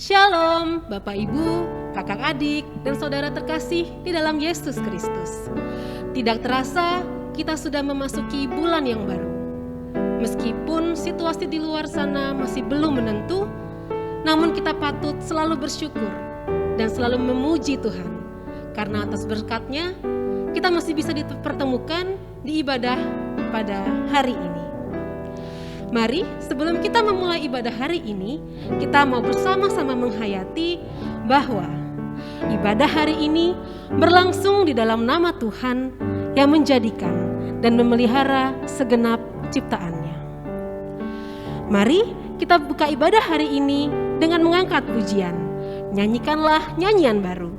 Shalom Bapak Ibu, kakak adik, dan saudara terkasih di dalam Yesus Kristus. Tidak terasa kita sudah memasuki bulan yang baru. Meskipun situasi di luar sana masih belum menentu, namun kita patut selalu bersyukur dan selalu memuji Tuhan. Karena atas berkat-Nya, kita masih bisa dipertemukan di ibadah pada hari ini. Mari sebelum kita memulai ibadah hari ini, kita mau bersama-sama menghayati bahwa ibadah hari ini berlangsung di dalam nama Tuhan yang menjadikan dan memelihara segenap ciptaannya. Mari kita buka ibadah hari ini dengan mengangkat pujian. Nyanyikanlah nyanyian baru.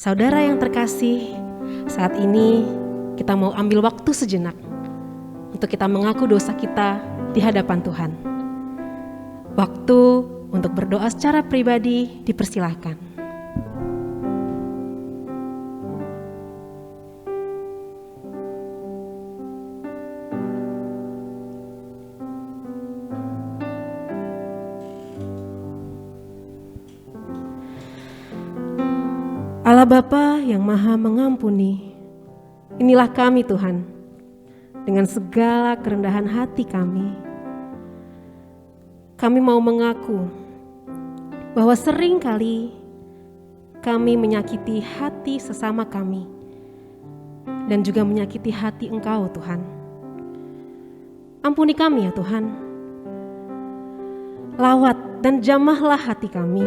Saudara yang terkasih, saat ini kita mau ambil waktu sejenak untuk kita mengaku dosa kita di hadapan Tuhan. Waktu untuk berdoa secara pribadi dipersilahkan. Allah Bapa yang Maha Mengampuni, inilah kami Tuhan, dengan segala kerendahan hati kami mau mengaku bahwa sering kali kami menyakiti hati sesama kami dan juga menyakiti hati Engkau Tuhan. Ampuni kami ya Tuhan, lawat dan jamahlah hati kami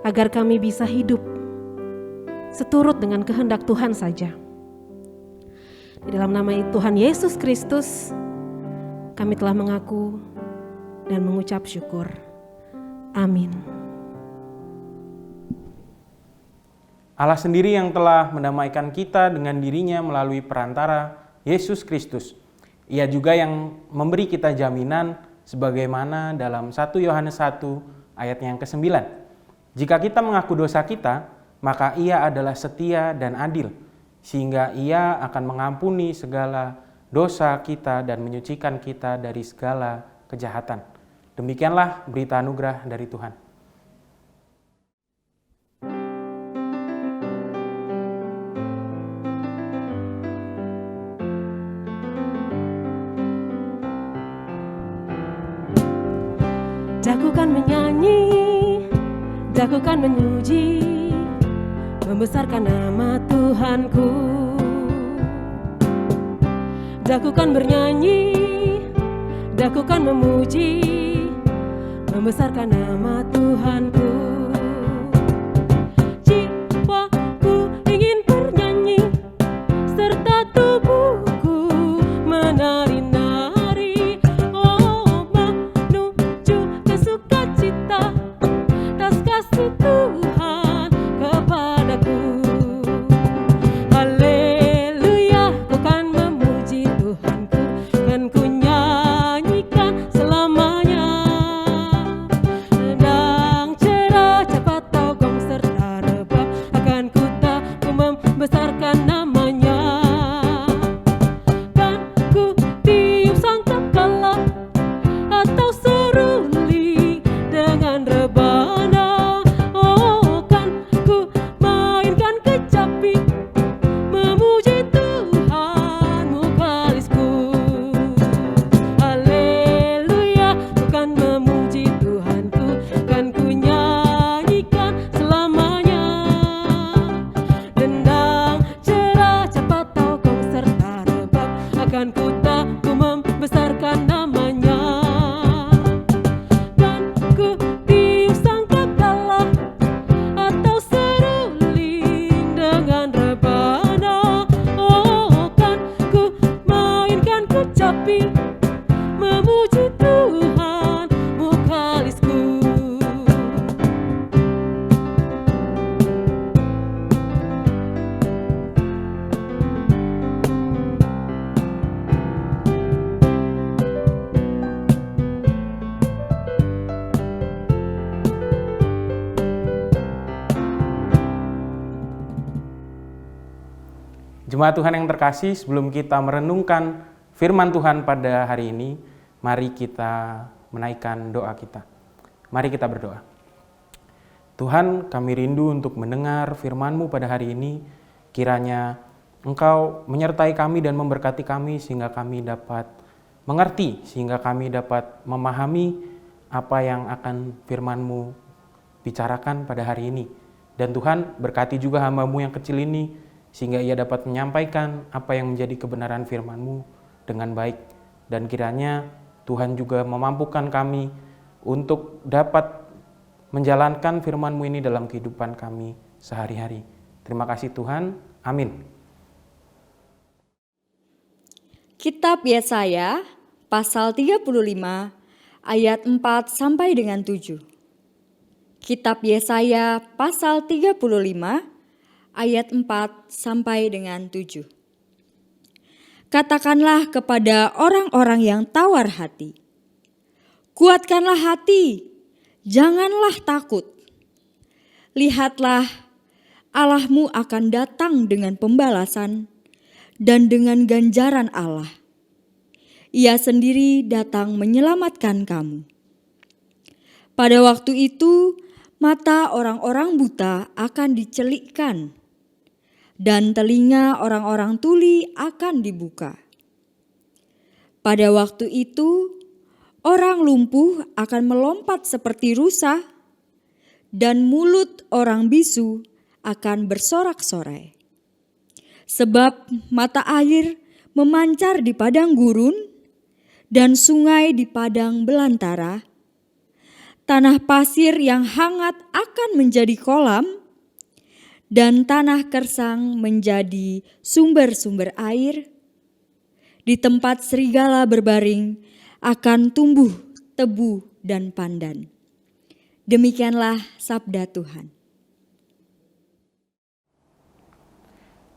agar kami bisa hidup seturut dengan kehendak Tuhan saja. Di dalam nama Tuhan Yesus Kristus, kami telah mengaku dan mengucap syukur. Amin. Allah sendiri yang telah mendamaikan kita dengan dirinya melalui perantara Yesus Kristus. Ia juga yang memberi kita jaminan sebagaimana dalam 1 Yohanes 1 ayat yang ke-9. Jika kita mengaku dosa kita, maka Ia adalah setia dan adil, sehingga Ia akan mengampuni segala dosa kita dan menyucikan kita dari segala kejahatan. Demikianlah berita anugerah dari Tuhan. Dakukan menyanyi, dakukan memuji, membesarkan nama Tuhanku. Dakukan bernyanyi, dakukan memuji, membesarkan nama Tuhanku. Jiwaku ingin bernyanyi, serta tubuhku menari-nari. Oh, menuju ke sukacita, atas kasih Tuhan kepadaku. Haleluya, ku kan Jemaat Tuhan yang terkasih, sebelum kita merenungkan firman Tuhan pada hari ini, mari kita menaikkan doa kita. Mari kita berdoa. Tuhan, kami rindu untuk mendengar firman-Mu pada hari ini. Kiranya Engkau menyertai kami dan memberkati kami sehingga kami dapat mengerti, sehingga kami dapat memahami apa yang akan firman-Mu bicarakan pada hari ini. Dan Tuhan, berkati juga hamba-Mu yang kecil ini, sehingga ia dapat menyampaikan apa yang menjadi kebenaran firman-Mu dengan baik. Dan kiranya Tuhan juga memampukan kami untuk dapat menjalankan firman-Mu ini dalam kehidupan kami sehari-hari. Terima kasih Tuhan. Amin. Kitab Yesaya pasal 35 ayat 4 sampai dengan 7. Kitab Yesaya pasal 35 ayat 4 sampai dengan 7. Katakanlah kepada orang-orang yang tawar hati, kuatkanlah hati, janganlah takut. Lihatlah, Allahmu akan datang dengan pembalasan dan dengan ganjaran Allah. Ia sendiri datang menyelamatkan kamu. Pada waktu itu, mata orang-orang buta akan dicelikkan, dan telinga orang-orang tuli akan dibuka. Pada waktu itu, orang lumpuh akan melompat seperti rusa, dan mulut orang bisu akan bersorak-sorai. Sebab mata air memancar di padang gurun, dan sungai di padang belantara. Tanah pasir yang hangat akan menjadi kolam, dan tanah kersang menjadi sumber-sumber air. Di tempat serigala berbaring akan tumbuh tebu dan pandan. Demikianlah sabda Tuhan.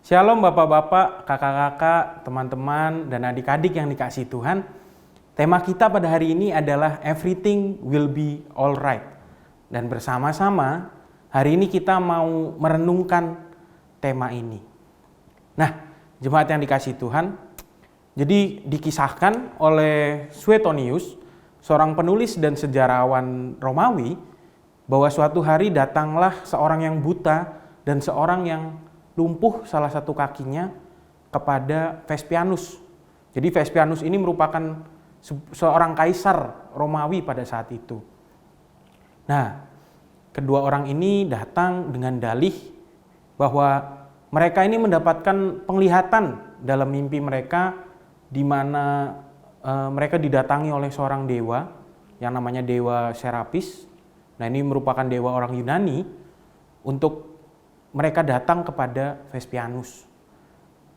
Shalom Bapak-Bapak, Kakak-kakak, teman-teman, dan adik-adik yang dikasihi Tuhan. Tema kita pada hari ini adalah Everything Will Be Alright. Dan bersama-sama hari ini kita mau merenungkan tema ini. Nah, jemaat yang dikasihi Tuhan, jadi dikisahkan oleh Suetonius, seorang penulis dan sejarawan Romawi, bahwa suatu hari datanglah seorang yang buta dan seorang yang lumpuh salah satu kakinya kepada Vespianus. Jadi Vespianus ini merupakan seorang kaisar Romawi pada saat itu. Nah, kedua orang ini datang dengan dalih bahwa mereka ini mendapatkan penglihatan dalam mimpi mereka, di mana mereka didatangi oleh seorang dewa yang namanya Dewa Serapis. Nah, ini merupakan dewa orang Yunani. Untuk mereka datang kepada Vespianus.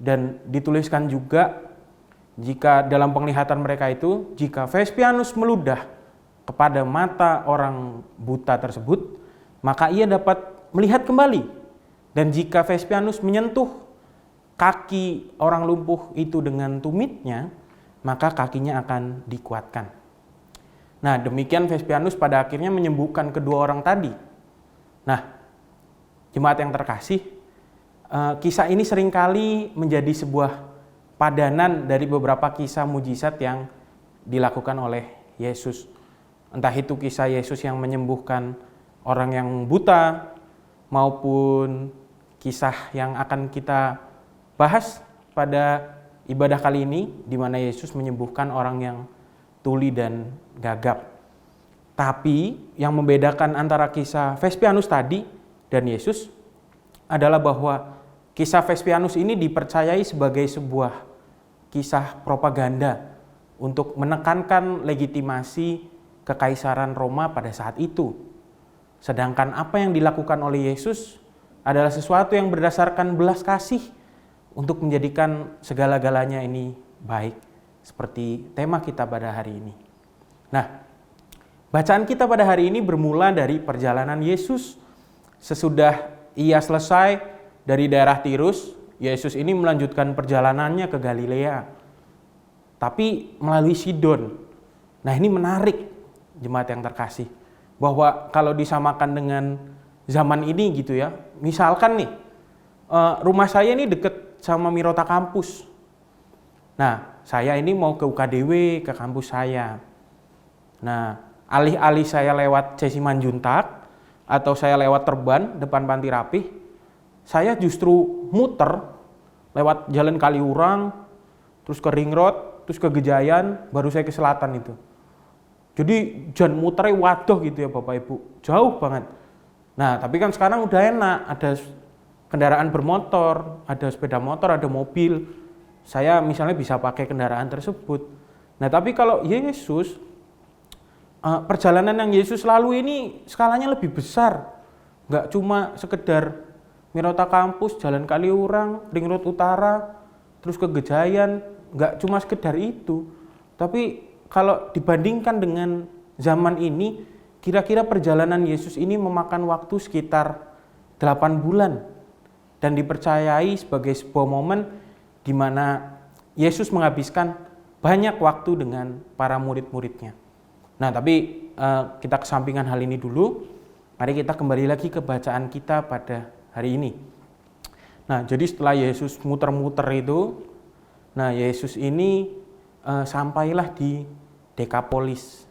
Dan dituliskan juga jika dalam penglihatan mereka itu, jika Vespianus meludah kepada mata orang buta tersebut, maka ia dapat melihat kembali. Dan jika Vespianus menyentuh kaki orang lumpuh itu dengan tumitnya, maka kakinya akan dikuatkan. Nah, demikian Vespianus pada akhirnya menyembuhkan kedua orang tadi. Nah, jemaat yang terkasih, kisah ini seringkali menjadi sebuah padanan dari beberapa kisah mujizat yang dilakukan oleh Yesus. Entah itu kisah Yesus yang menyembuhkan orang yang buta, maupun kisah yang akan kita bahas pada ibadah kali ini, di mana Yesus menyembuhkan orang yang tuli dan gagap. Tapi yang membedakan antara kisah Vespianus tadi dan Yesus adalah bahwa kisah Vespianus ini dipercayai sebagai sebuah kisah propaganda untuk menekankan legitimasi kekaisaran Roma pada saat itu. Sedangkan apa yang dilakukan oleh Yesus adalah sesuatu yang berdasarkan belas kasih untuk menjadikan segala-galanya ini baik, seperti tema kita pada hari ini. Nah, bacaan kita pada hari ini bermula dari perjalanan Yesus. Sesudah ia selesai dari daerah Tirus, Yesus ini melanjutkan perjalanannya ke Galilea, tapi melalui Sidon. Nah, ini menarik, jemaat yang terkasih, bahwa kalau disamakan dengan zaman ini gitu ya, misalkan nih, rumah saya ini deket sama Mirota kampus. Nah, saya ini mau ke UKDW, ke kampus saya. Nah, alih-alih saya lewat C. Simanjuntak atau saya lewat Terban depan Panti Rapih, saya justru muter lewat Jalan Kaliurang, terus ke Ring Road, terus ke Gejayan, baru saya ke selatan itu. Jadi jangan muternya waduh gitu ya Bapak Ibu, jauh banget. Nah, tapi kan sekarang udah enak, ada kendaraan bermotor, ada sepeda motor, ada mobil. Saya misalnya bisa pakai kendaraan tersebut. Nah, tapi kalau Yesus, perjalanan yang Yesus lalui ini skalanya lebih besar. Nggak cuma sekedar Mirota kampus, Jalan Kaliurang, Ring Road Utara, terus ke Gejayan, nggak cuma sekedar itu. Tapi kalau dibandingkan dengan zaman ini, kira-kira perjalanan Yesus ini memakan waktu sekitar 8 bulan. Dan dipercayai sebagai sebuah momen di mana Yesus menghabiskan banyak waktu dengan para murid-muridnya. Nah, tapi kita kesampingkan hal ini dulu. Mari kita kembali lagi ke bacaan kita pada hari ini. Nah, jadi setelah Yesus muter-muter itu, nah Yesus ini sampailah di Dekapolis.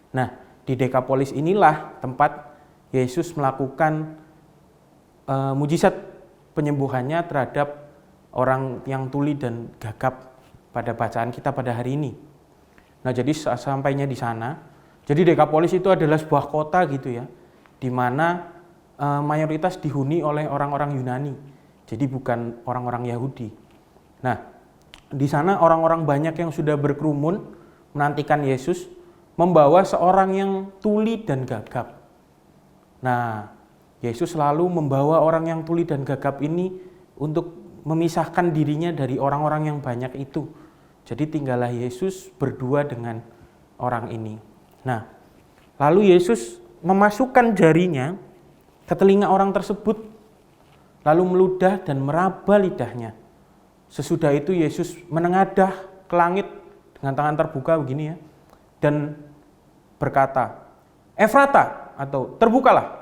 Nah, di Dekapolis inilah tempat Yesus melakukan mujizat penyembuhannya terhadap orang yang tuli dan gagap pada bacaan kita pada hari ini. Nah, jadi sampainya di sana, jadi Dekapolis itu adalah sebuah kota gitu ya, di mana mayoritas dihuni oleh orang-orang Yunani, jadi bukan orang-orang Yahudi. Nah, di sana orang-orang banyak yang sudah berkerumun menantikan Yesus membawa seorang yang tuli dan gagap. Nah, Yesus selalu membawa orang yang tuli dan gagap ini untuk memisahkan dirinya dari orang-orang yang banyak itu. Jadi tinggallah Yesus berdua dengan orang ini. Nah, lalu Yesus memasukkan jarinya ke telinga orang tersebut, lalu meludah dan meraba lidahnya. Sesudah itu Yesus menengadah ke langit dengan tangan terbuka begini ya, dan berkata, "Efrata," atau terbukalah.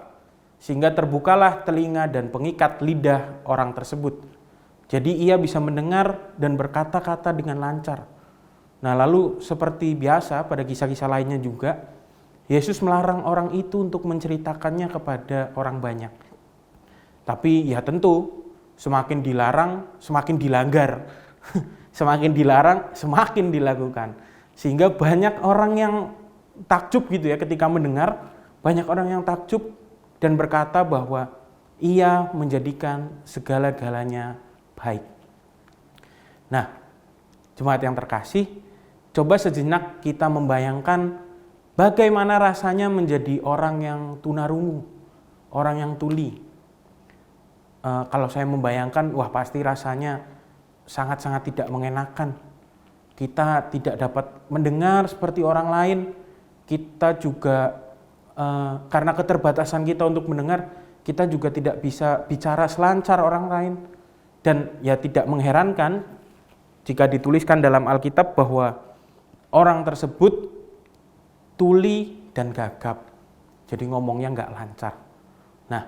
Sehingga terbukalah telinga dan pengikat lidah orang tersebut. Jadi ia bisa mendengar dan berkata-kata dengan lancar. Nah, lalu seperti biasa pada kisah-kisah lainnya juga, Yesus melarang orang itu untuk menceritakannya kepada orang banyak. Tapi ya tentu, semakin dilarang, semakin dilanggar. Semakin dilarang, semakin dilakukan. Sehingga banyak orang yang takjub gitu ya ketika mendengar, banyak orang yang takjub dan berkata bahwa ia menjadikan segala-galanya baik. Nah, jemaat yang terkasih, coba sejenak kita membayangkan bagaimana rasanya menjadi orang yang tunarungu, orang yang tuli. Kalau saya membayangkan, wah pasti rasanya sangat-sangat tidak mengenakan. Kita tidak dapat mendengar seperti orang lain, kita juga karena keterbatasan kita untuk mendengar, kita juga tidak bisa bicara selancar orang lain. Dan ya tidak mengherankan jika dituliskan dalam Alkitab bahwa orang tersebut tuli dan gagap. Jadi ngomongnya nggak lancar. Nah,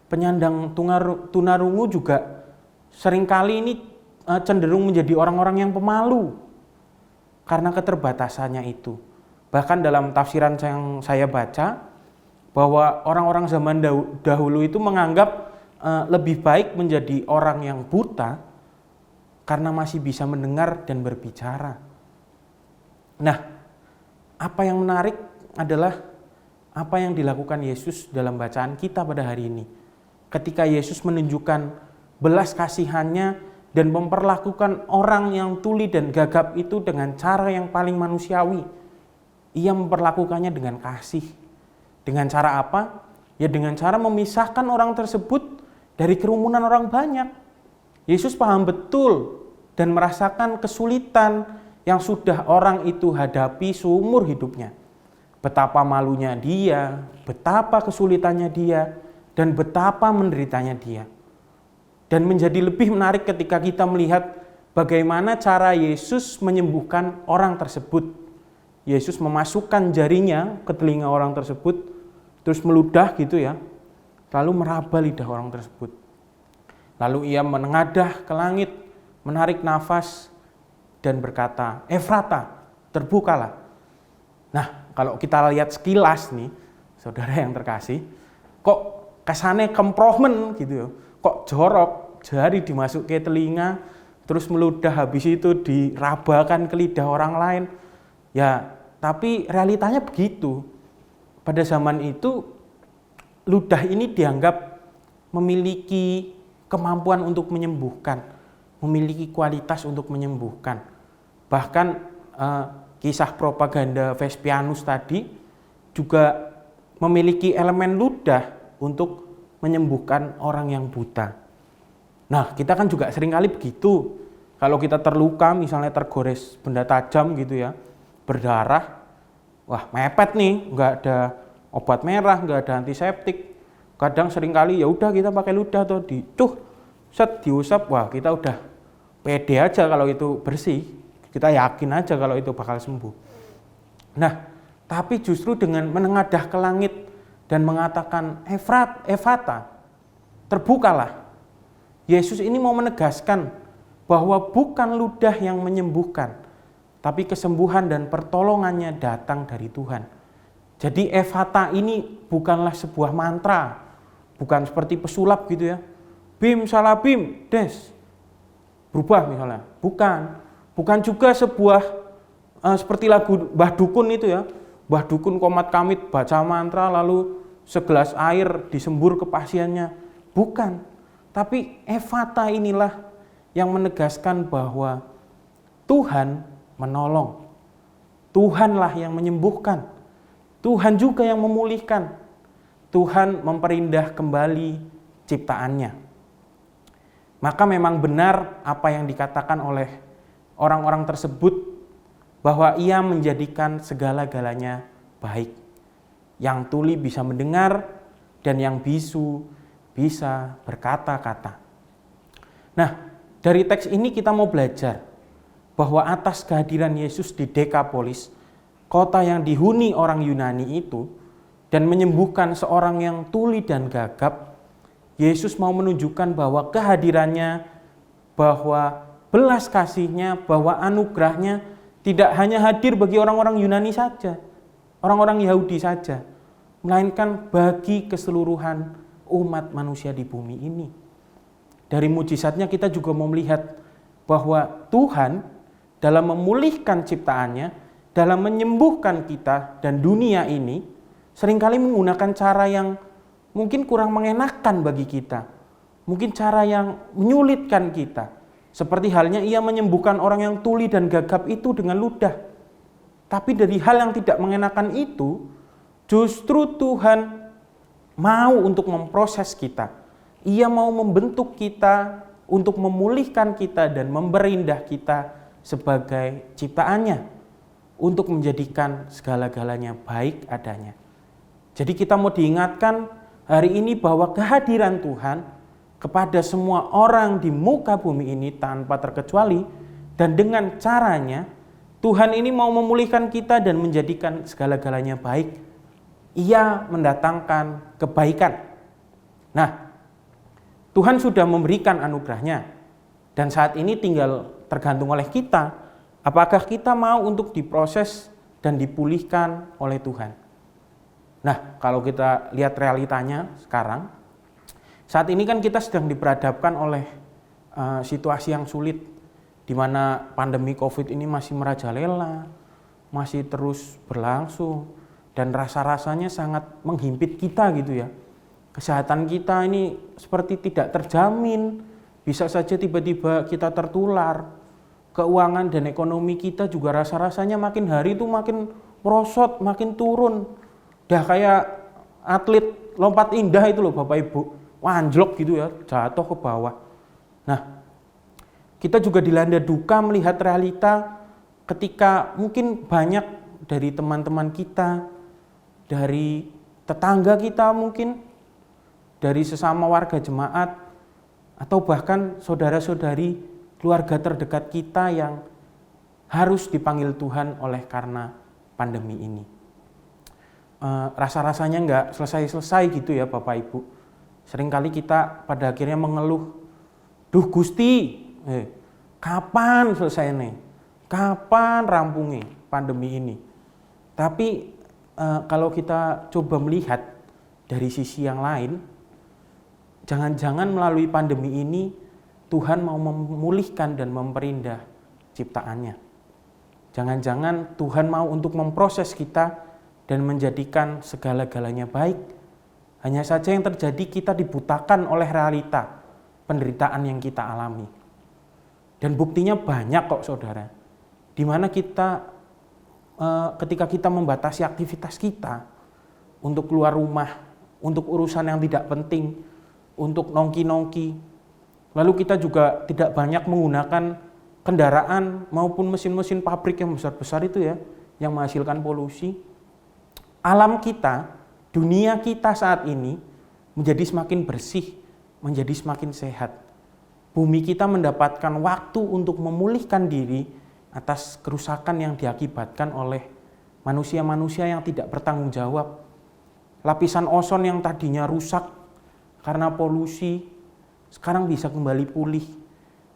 penyandang tunarungu juga seringkali ini cenderung menjadi orang-orang yang pemalu karena keterbatasannya itu. Bahkan dalam tafsiran yang saya baca, bahwa orang-orang zaman dahulu itu menganggap lebih baik menjadi orang yang buta karena masih bisa mendengar dan berbicara. Nah, apa yang menarik adalah apa yang dilakukan Yesus dalam bacaan kita pada hari ini. Ketika Yesus menunjukkan belas kasihannya dan memperlakukan orang yang tuli dan gagap itu dengan cara yang paling manusiawi. Ia memperlakukannya dengan kasih. Dengan cara apa? Ya dengan cara memisahkan orang tersebut dari kerumunan orang banyak. Yesus paham betul dan merasakan kesulitan yang sudah orang itu hadapi seumur hidupnya. Betapa malunya dia, betapa kesulitannya dia, dan betapa menderitanya dia. Dan menjadi lebih menarik ketika kita melihat bagaimana cara Yesus menyembuhkan orang tersebut. Yesus memasukkan jarinya ke telinga orang tersebut, terus meludah gitu ya, lalu meraba lidah orang tersebut. Lalu ia menengadah ke langit, menarik nafas, dan berkata, "Efrata, terbukalah." Nah, kalau kita lihat sekilas nih, saudara yang terkasih, kok kesannya kemprohmen gitu ya. Kok jorok, jari dimasuk ke telinga, terus meludah, habis itu dirabakan ke lidah orang lain. Ya, tapi realitanya begitu. Pada zaman itu, ludah ini dianggap memiliki kemampuan untuk menyembuhkan, memiliki kualitas untuk menyembuhkan. Bahkan kisah propaganda Vespianus tadi juga memiliki elemen ludah untuk menyembuhkan orang yang buta. Nah, kita kan juga seringkali begitu. Kalau kita terluka, misalnya tergores benda tajam gitu ya, berdarah, wah mepet nih, nggak ada obat merah, nggak ada antiseptik. Kadang seringkali ya udah kita pakai ludah atau diusap, wah kita udah pede aja kalau itu bersih, kita yakin aja kalau itu bakal sembuh. Nah, tapi justru dengan menengadah ke langit dan mengatakan Efrata, terbukalah. Yesus ini mau menegaskan bahwa bukan ludah yang menyembuhkan, tapi kesembuhan dan pertolongannya datang dari Tuhan. Jadi Efrata ini bukanlah sebuah mantra, bukan seperti pesulap gitu ya. Bim salah bim, des. Berubah misalnya. Bukan juga sebuah seperti lagu Mbah Dukun itu ya. Mbah Dukun komat kamit baca mantra lalu segelas air disembur ke pasiennya. Bukan. Tapi Efrata inilah yang menegaskan bahwa Tuhan menolong. Tuhanlah yang menyembuhkan. Tuhan juga yang memulihkan. Tuhan memperindah kembali ciptaannya. Maka memang benar apa yang dikatakan oleh orang-orang tersebut bahwa ia menjadikan segala-galanya baik. Yang tuli bisa mendengar dan yang bisu bisa berkata-kata. Nah, dari teks ini kita mau belajar bahwa atas kehadiran Yesus di Dekapolis, kota yang dihuni orang Yunani itu, dan menyembuhkan seorang yang tuli dan gagap, Yesus mau menunjukkan bahwa kehadirannya, bahwa belas kasihnya, bahwa anugerahnya tidak hanya hadir bagi orang-orang Yunani saja, orang-orang Yahudi saja, melainkan bagi keseluruhan umat manusia di bumi ini. Dari mujizatnya kita juga mau melihat bahwa Tuhan dalam memulihkan ciptaannya, dalam menyembuhkan kita dan dunia ini, seringkali menggunakan cara yang mungkin kurang mengenakan bagi kita. Mungkin cara yang menyulitkan kita. Seperti halnya ia menyembuhkan orang yang tuli dan gagap itu dengan ludah. Tapi dari hal yang tidak mengenakan itu, justru Tuhan mau untuk memproses kita. Ia mau membentuk kita untuk memulihkan kita dan memperindah kita sebagai ciptaannya. Untuk menjadikan segala-galanya baik adanya. Jadi kita mau diingatkan hari ini bahwa kehadiran Tuhan kepada semua orang di muka bumi ini tanpa terkecuali, dan dengan caranya Tuhan ini mau memulihkan kita dan menjadikan segala-galanya baik. Ia mendatangkan kebaikan. Nah, Tuhan sudah memberikan anugerahnya dan saat ini tinggal tergantung oleh kita, apakah kita mau untuk diproses dan dipulihkan oleh Tuhan. Nah, kalau kita lihat realitanya sekarang, saat ini kan kita sedang diperhadapkan oleh situasi yang sulit, di mana pandemi COVID ini masih merajalela, masih terus berlangsung, dan rasa-rasanya sangat menghimpit kita gitu ya. Kesehatan kita ini seperti tidak terjamin, bisa saja tiba-tiba kita tertular. Keuangan dan ekonomi kita juga rasa-rasanya makin hari itu makin merosot, makin turun. Udah kayak atlet lompat indah itu loh Bapak Ibu, anjlok gitu ya, jatuh ke bawah. Nah, kita juga dilanda duka melihat realita ketika mungkin banyak dari teman-teman kita, dari tetangga kita mungkin, dari sesama warga jemaat, atau bahkan saudara-saudari keluarga terdekat kita yang harus dipanggil Tuhan oleh karena pandemi ini. Rasa-rasanya nggak selesai-selesai gitu ya Bapak Ibu. Seringkali kita pada akhirnya mengeluh, Duh Gusti, kapan selesainya? Kapan rampungnya pandemi ini? Tapi kalau kita coba melihat dari sisi yang lain, jangan-jangan melalui pandemi ini Tuhan mau memulihkan dan memperindah ciptaannya. Jangan-jangan Tuhan mau untuk memproses kita dan menjadikan segala-galanya baik. Hanya saja yang terjadi kita dibutakan oleh realita penderitaan yang kita alami. Dan buktinya banyak kok saudara. Di mana kita ketika kita membatasi aktivitas kita untuk keluar rumah, untuk urusan yang tidak penting, untuk nongki-nongki. Lalu kita juga tidak banyak menggunakan kendaraan maupun mesin-mesin pabrik yang besar-besar itu ya, yang menghasilkan polusi. Alam kita, dunia kita saat ini menjadi semakin bersih, menjadi semakin sehat. Bumi kita mendapatkan waktu untuk memulihkan diri atas kerusakan yang diakibatkan oleh manusia-manusia yang tidak bertanggung jawab. Lapisan ozon yang tadinya rusak karena polusi, sekarang bisa kembali pulih.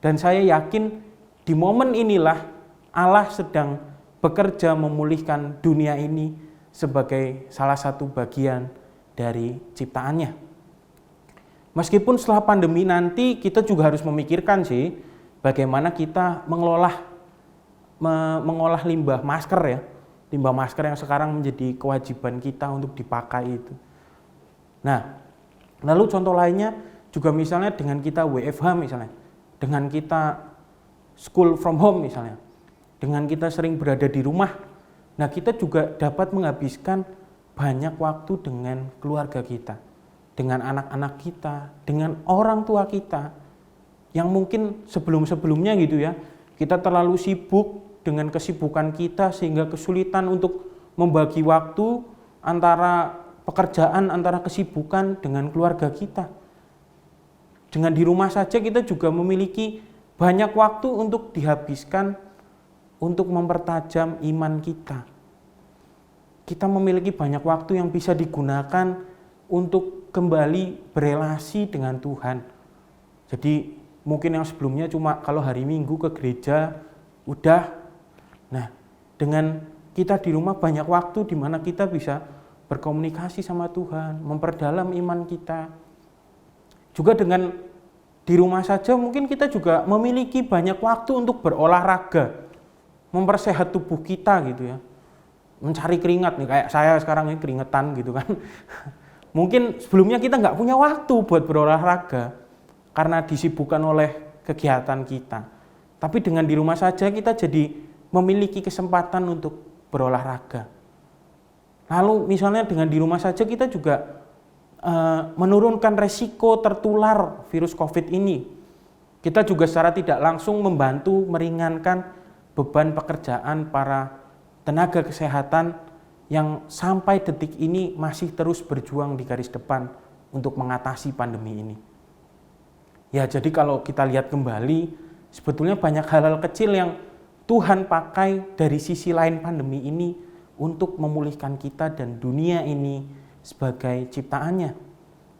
Dan saya yakin di momen inilah Allah sedang bekerja memulihkan dunia ini sebagai salah satu bagian dari ciptaannya. Meskipun setelah pandemi nanti kita juga harus memikirkan sih bagaimana kita mengolah limbah masker ya. Limbah masker yang sekarang menjadi kewajiban kita untuk dipakai itu. Nah, lalu contoh lainnya juga misalnya dengan kita WFH misalnya, dengan kita school from home misalnya, dengan kita sering berada di rumah. Nah, kita juga dapat menghabiskan banyak waktu dengan keluarga kita, dengan anak-anak kita, dengan orang tua kita yang mungkin sebelum-sebelumnya gitu ya, kita terlalu sibuk dengan kesibukan kita sehingga kesulitan untuk membagi waktu antara pekerjaan, antara kesibukan dengan keluarga kita. Dengan di rumah saja kita juga memiliki banyak waktu untuk dihabiskan untuk mempertajam iman kita. Kita memiliki banyak waktu yang bisa digunakan untuk kembali berelasi dengan Tuhan. Jadi mungkin yang sebelumnya cuma kalau hari Minggu ke gereja, udah. Nah, dengan kita di rumah banyak waktu di mana kita bisa berkomunikasi sama Tuhan, memperdalam iman kita. Juga dengan di rumah saja mungkin kita juga memiliki banyak waktu untuk berolahraga, mempersehat tubuh kita gitu ya. Mencari keringat nih, kayak saya sekarang ini keringetan gitu kan. Mungkin sebelumnya kita nggak punya waktu buat berolahraga karena disibukkan oleh kegiatan kita. Tapi dengan di rumah saja kita jadi memiliki kesempatan untuk berolahraga. Lalu misalnya dengan di rumah saja kita juga menurunkan resiko tertular virus COVID ini. Kita juga secara tidak langsung membantu meringankan beban pekerjaan para tenaga kesehatan yang sampai detik ini masih terus berjuang di garis depan untuk mengatasi pandemi ini. Ya, jadi kalau kita lihat kembali, sebetulnya banyak hal-hal kecil yang Tuhan pakai dari sisi lain pandemi ini untuk memulihkan kita dan dunia ini sebagai ciptaannya.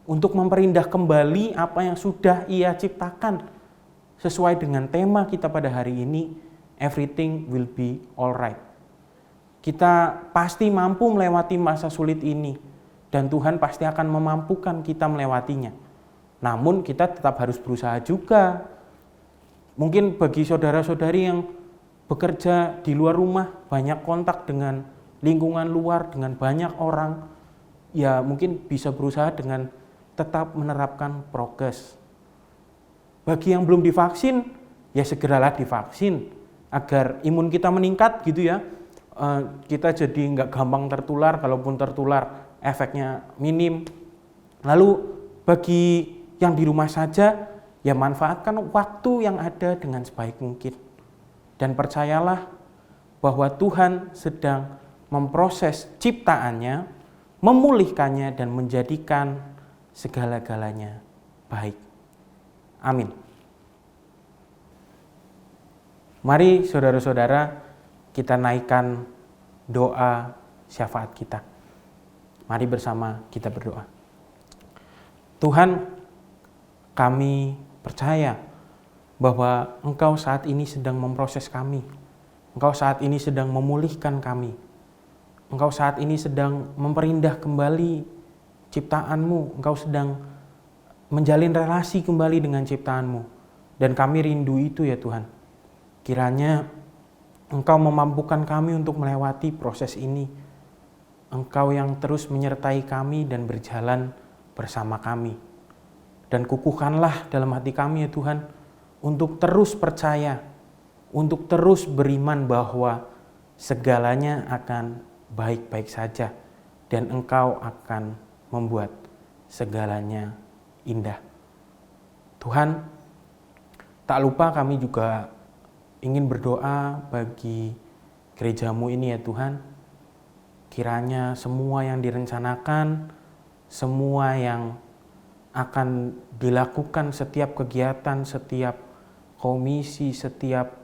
Untuk memperindah kembali apa yang sudah Ia ciptakan. Sesuai dengan tema kita pada hari ini, everything will be alright. Kita pasti mampu melewati masa sulit ini. Dan Tuhan pasti akan memampukan kita melewatinya. Namun kita tetap harus berusaha juga. Mungkin bagi saudara-saudari yang bekerja di luar rumah, banyak kontak dengan lingkungan luar, dengan banyak orang, ya mungkin bisa berusaha dengan tetap menerapkan prokes. Bagi yang belum divaksin, ya segeralah divaksin agar imun kita meningkat gitu ya. Kita jadi nggak gampang tertular, kalaupun tertular efeknya minim. Lalu bagi yang di rumah saja, ya manfaatkan waktu yang ada dengan sebaik mungkin. Dan percayalah bahwa Tuhan sedang memproses ciptaannya, memulihkannya dan menjadikan segala-galanya baik. Amin. Mari saudara-saudara kita naikkan doa syafaat kita. Mari bersama kita berdoa. Tuhan, kami percaya bahwa Engkau saat ini sedang memproses kami. Engkau saat ini sedang memulihkan kami. Engkau saat ini sedang memperindah kembali ciptaan-Mu. Engkau sedang menjalin relasi kembali dengan ciptaan-Mu. Dan kami rindu itu ya Tuhan. Kiranya Engkau memampukan kami untuk melewati proses ini. Engkau yang terus menyertai kami dan berjalan bersama kami. Dan kukuhkanlah dalam hati kami ya Tuhan, untuk terus percaya, untuk terus beriman bahwa segalanya akan baik-baik saja. Dan Engkau akan membuat segalanya indah. Tuhan, tak lupa kami juga ingin berdoa bagi gereja-Mu ini ya Tuhan. Kiranya semua yang direncanakan, semua yang akan dilakukan, setiap kegiatan, setiap komisi, setiap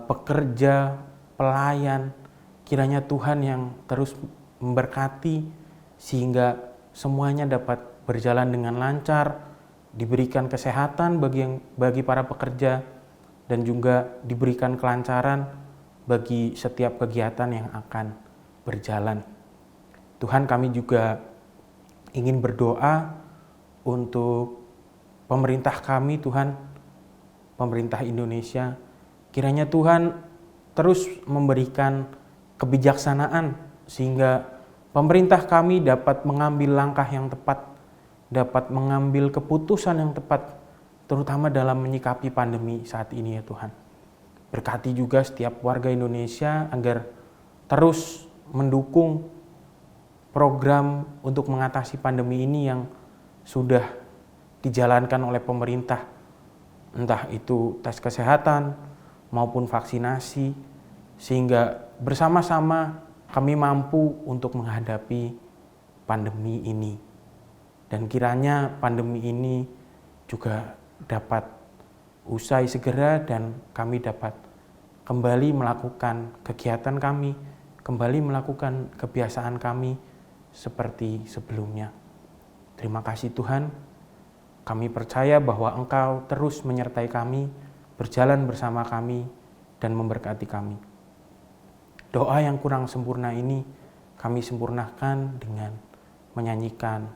pekerja, pelayan, kiranya Tuhan yang terus memberkati sehingga semuanya dapat berjalan dengan lancar, diberikan kesehatan bagi para pekerja, dan juga diberikan kelancaran bagi setiap kegiatan yang akan berjalan. Tuhan, kami juga ingin berdoa untuk pemerintah kami Tuhan, pemerintah Indonesia. Kiranya Tuhan terus memberikan kebijaksanaan sehingga pemerintah kami dapat mengambil langkah yang tepat, dapat mengambil keputusan yang tepat, terutama dalam menyikapi pandemi saat ini ya Tuhan. Berkati juga setiap warga Indonesia agar terus mendukung program untuk mengatasi pandemi ini yang sudah dijalankan oleh pemerintah. Entah itu tes kesehatan maupun vaksinasi, sehingga bersama-sama kami mampu untuk menghadapi pandemi ini. Dan kiranya pandemi ini juga dapat usai segera dan kami dapat kembali melakukan kegiatan kami, kembali melakukan kebiasaan kami seperti sebelumnya. Terima kasih Tuhan, kami percaya bahwa Engkau terus menyertai kami, berjalan bersama kami, dan memberkati kami. Doa yang kurang sempurna ini kami sempurnakan dengan menyanyikan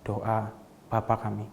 doa Bapa kami.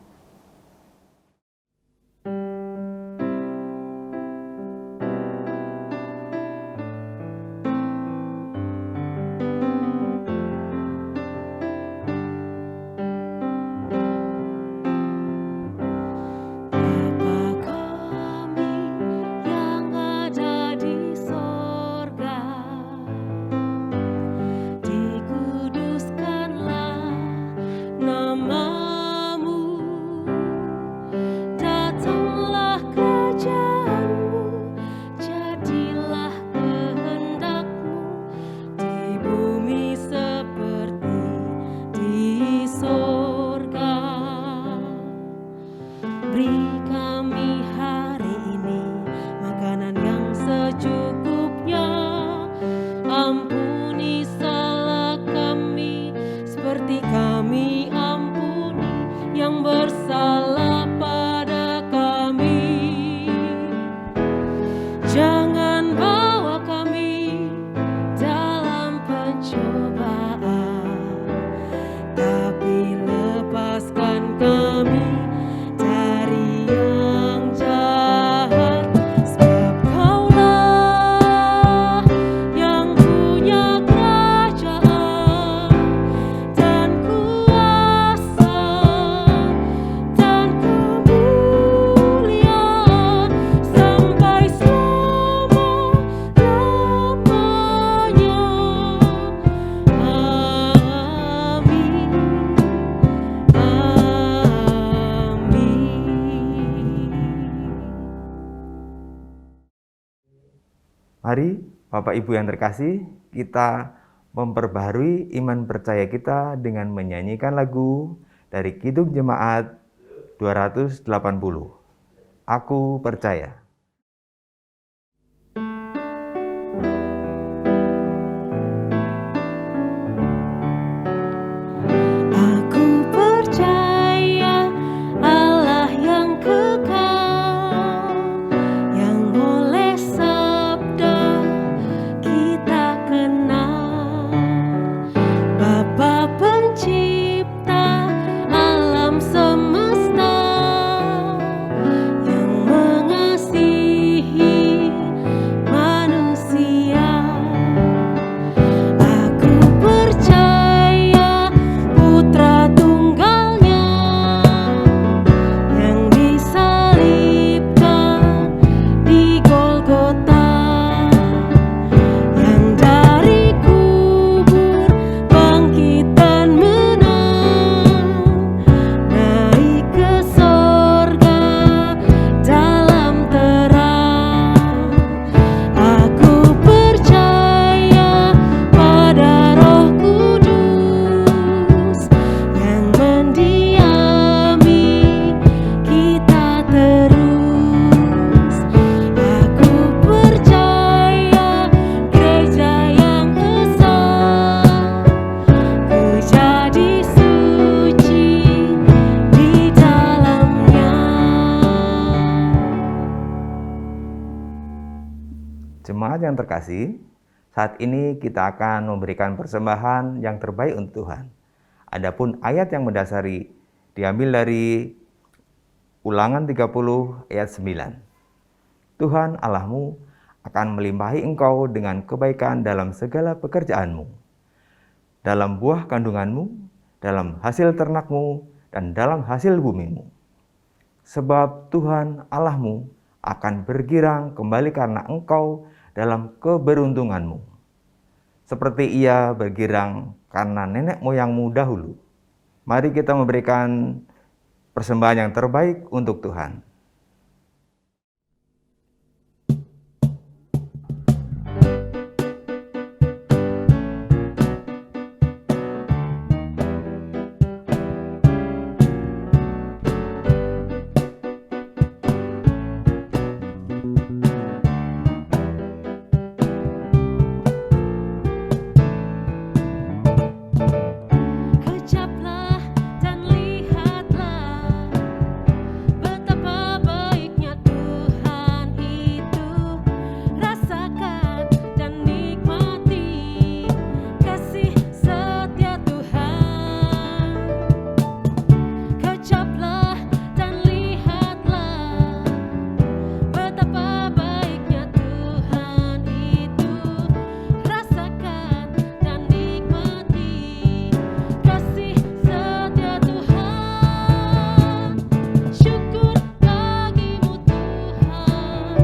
Mari Bapak Ibu yang terkasih, kita memperbaharui iman percaya kita dengan menyanyikan lagu dari Kidung Jemaat 280. Aku percaya. Aku percaya Allah yang kekal Jemaat yang terkasih, saat ini kita akan memberikan persembahan yang terbaik untuk Tuhan. Adapun ayat yang mendasari diambil dari Ulangan 30 ayat 9. Tuhan Allahmu akan melimpahi engkau dengan kebaikan dalam segala pekerjaanmu, dalam buah kandunganmu, dalam hasil ternakmu, dan dalam hasil bumimu. Sebab Tuhan Allahmu akan bergirang kembali karena engkau dalam keberuntunganmu, seperti Ia bergirang karena nenek moyangmu dahulu. Mari kita memberikan persembahan yang terbaik untuk Tuhan. Kecaplah dan lihatlah betapa baiknya Tuhan itu. Rasakan dan nikmati kasih setia Tuhan. Kecaplah dan lihatlah betapa baiknya Tuhan itu. Rasakan dan nikmati kasih setia Tuhan. Syukur bagimu Tuhan,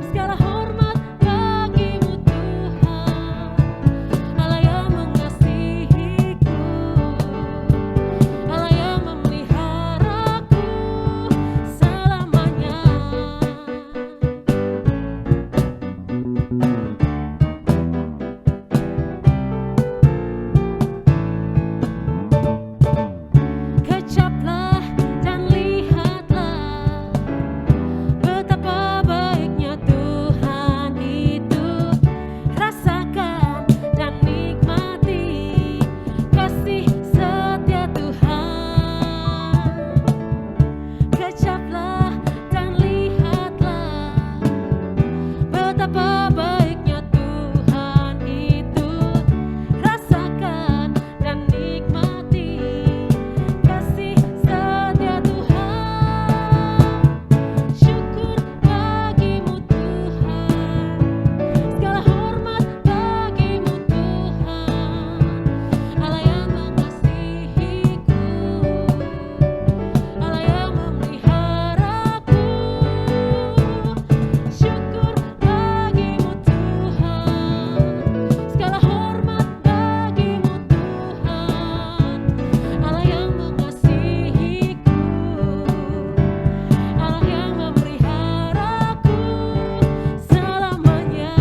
segala hormat bagimu Tuhan, Allah yang mengasihiku, Allah yang memeliharaku selamanya. Kecaplah dan lihatlah betapa baiknya Tuhan itu. Rasakan dan nikmati kasih setia Tuhan. Kecaplah dan lihatlah betapa baiknya Tuhan itu. Rasakan dan nikmati kasih setia Tuhan. Syukur bagimu Tuhan, segala hormat bagimu Tuhan, Allah yang mengasihiku, Allah yang memeliharaku. Syukur bagimu Tuhan, segala hormat bagimu Tuhan, Allah yang mengasihiku, Allah yang memeliharaku selamanya.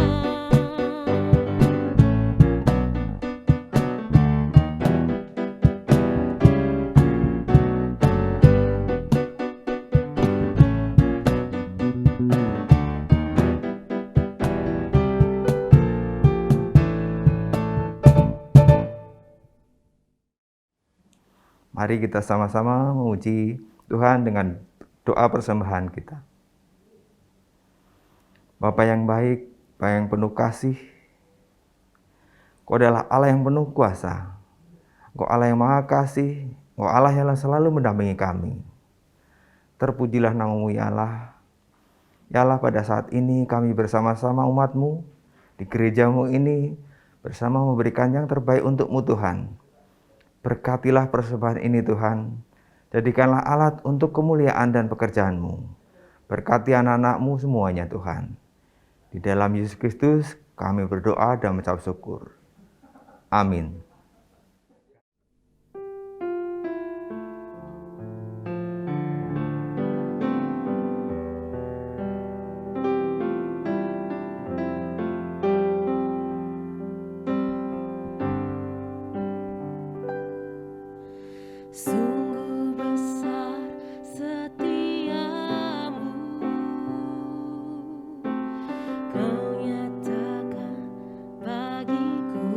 Mari kita sama-sama memuji Tuhan dengan doa persembahan kita. Bapa yang baik, Bapa yang penuh kasih, Engkau adalah Allah yang penuh kuasa. Engkau Allah yang maha kasih, Engkau Allah yang selalu mendampingi kami. Terpujilah nama-Mu ya Allah. Ya Allah, pada saat ini kami bersama-sama umat-Mu di gereja-Mu ini bersama memberikan yang terbaik untuk-Mu Tuhan. Berkatilah persembahan ini Tuhan, jadikanlah alat untuk kemuliaan dan pekerjaan-Mu. Berkati anak-anak-Mu semuanya Tuhan. Di dalam Yesus Kristus kami berdoa dan mengucap syukur. Amin. Sungguh besar setiamu, Kau nyatakan bagiku.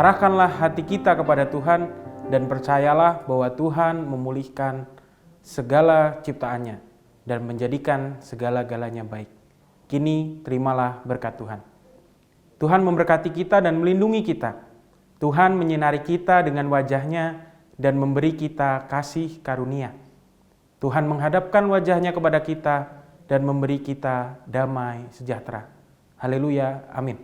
Arahkanlah hati kita kepada Tuhan dan percayalah bahwa Tuhan memulihkan segala ciptaannya dan menjadikan segala-galanya baik. Kini terimalah berkat Tuhan. Tuhan memberkati kita dan melindungi kita. Tuhan menyinari kita dengan wajah-Nya dan memberi kita kasih karunia. Tuhan menghadapkan wajah-Nya kepada kita dan memberi kita damai sejahtera. Haleluya, amin.